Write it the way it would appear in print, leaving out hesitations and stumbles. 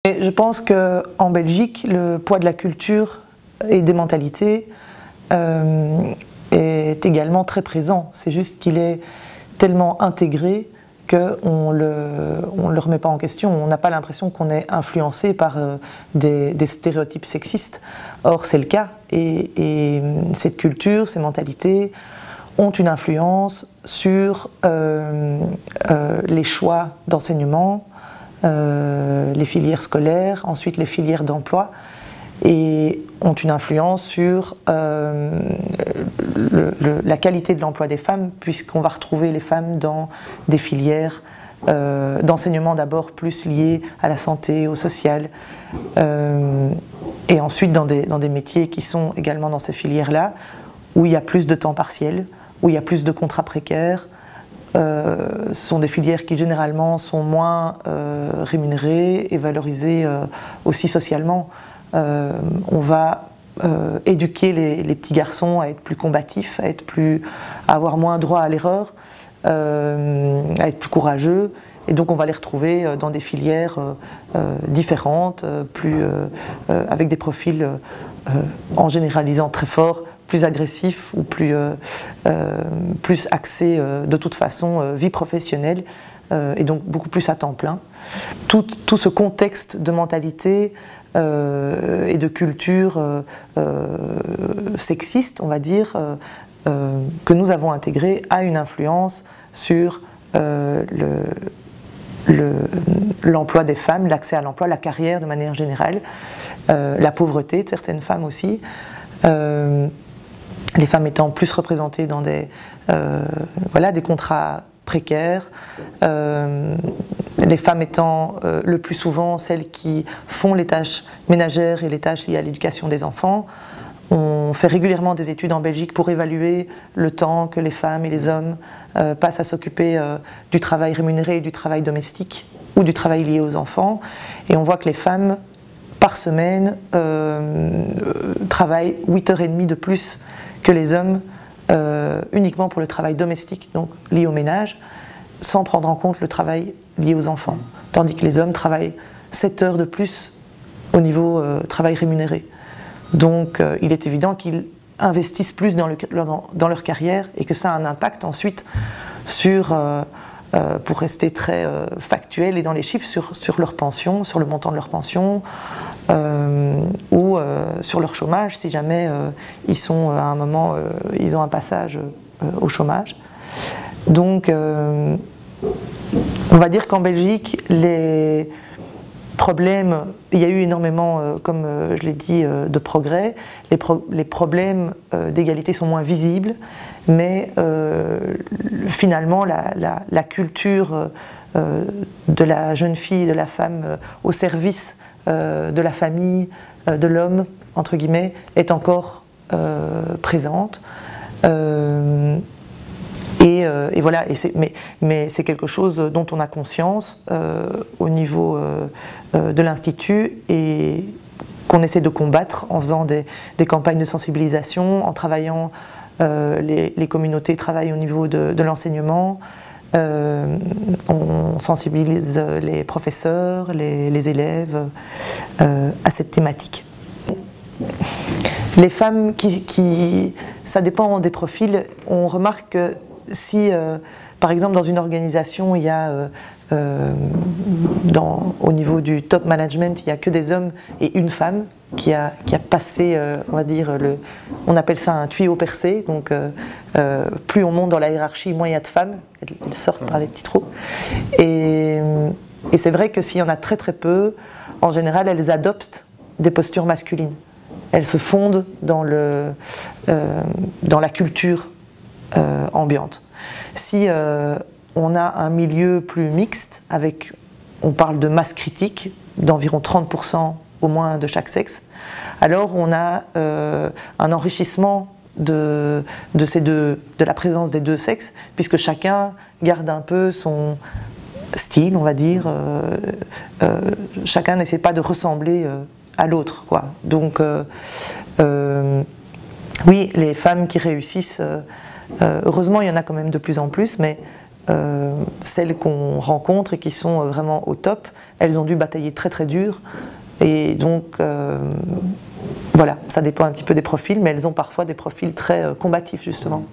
Et je pense qu'en Belgique, le poids de la culture et des mentalités est également très présent. C'est juste qu'il est tellement intégré qu'on ne le remet pas en question. On n'a pas l'impression qu'on est influencé par des stéréotypes sexistes. Or, c'est le cas. Et cette culture, ces mentalités ont une influence sur les choix d'enseignement, les filières scolaires, ensuite les filières d'emploi, et ont une influence sur la qualité de l'emploi des femmes, puisqu'on va retrouver les femmes dans des filières d'enseignement d'abord plus liées à la santé, au social, et ensuite dans des métiers qui sont également dans ces filières-là, où il y a plus de temps partiel, où il y a plus de contrats précaires. Ce sont des filières qui généralement sont moins rémunérées et valorisées aussi socialement. On va éduquer les petits garçons à être plus combatifs, à avoir moins droit à l'erreur, à être plus courageux, et donc on va les retrouver dans des filières différentes, avec des profils en généralisant très fort, plus agressif ou plus axé de toute façon vie professionnelle, et donc beaucoup plus à temps plein. Tout ce contexte de mentalité et de culture sexiste, on va dire, que nous avons intégré, a une influence sur l'emploi des femmes, l'accès à l'emploi, la carrière de manière générale, la pauvreté de certaines femmes aussi. Les femmes étant plus représentées dans des contrats précaires, les femmes étant le plus souvent celles qui font les tâches ménagères et les tâches liées à l'éducation des enfants. On fait régulièrement des études en Belgique pour évaluer le temps que les femmes et les hommes passent à s'occuper du travail rémunéré et du travail domestique ou du travail lié aux enfants. Et on voit que les femmes, par semaine, travaillent 8h30 de plus que les hommes uniquement pour le travail domestique, donc lié au ménage, sans prendre en compte le travail lié aux enfants. Tandis que les hommes travaillent 7 heures de plus au niveau travail rémunéré. Donc il est évident qu'ils investissent plus dans leur carrière et que ça a un impact ensuite sur, pour rester très factuel et dans les chiffres, sur leur pension, sur le montant de leur pension, ou sur leur chômage, si jamais ils sont à un moment, ils ont un passage au chômage. Donc on va dire qu'en Belgique, les problèmes, il y a eu énormément, comme je l'ai dit, de progrès. Les problèmes d'égalité sont moins visibles, mais finalement la culture de la jeune fille, de la femme au service de la famille, de l'homme, entre guillemets, est encore présente. Et voilà, mais c'est quelque chose dont on a conscience au niveau de l'Institut et qu'on essaie de combattre en faisant des campagnes de sensibilisation, en travaillant, les communautés travaillent au niveau de l'enseignement, on sensibilise les professeurs, les élèves à cette thématique. Les femmes ça dépend des profils, on remarque que si, par exemple, dans une organisation, il y a, au niveau du top management, il n'y a que des hommes et une femme qui a passé, on va dire, on appelle ça un tuyau percé, donc plus on monte dans la hiérarchie, moins il y a de femmes, elles sortent par les petits trous. Et c'est vrai que s'il y en a très très peu, en général, elles adoptent des postures masculines. Elles se fondent dans la culture ambiante. Si on a un milieu plus mixte, on parle de masse critique, d'environ 30% au moins de chaque sexe, alors on a un enrichissement de la présence des deux sexes, puisque chacun garde un peu son style, on va dire, chacun n'essaie pas de ressembler à l'autre, quoi. Donc oui, les femmes qui réussissent, heureusement il y en a quand même de plus en plus, mais celles qu'on rencontre et qui sont vraiment au top, elles ont dû batailler très très dur. Et donc, voilà, ça dépend un petit peu des profils, mais elles ont parfois des profils très combatifs, justement.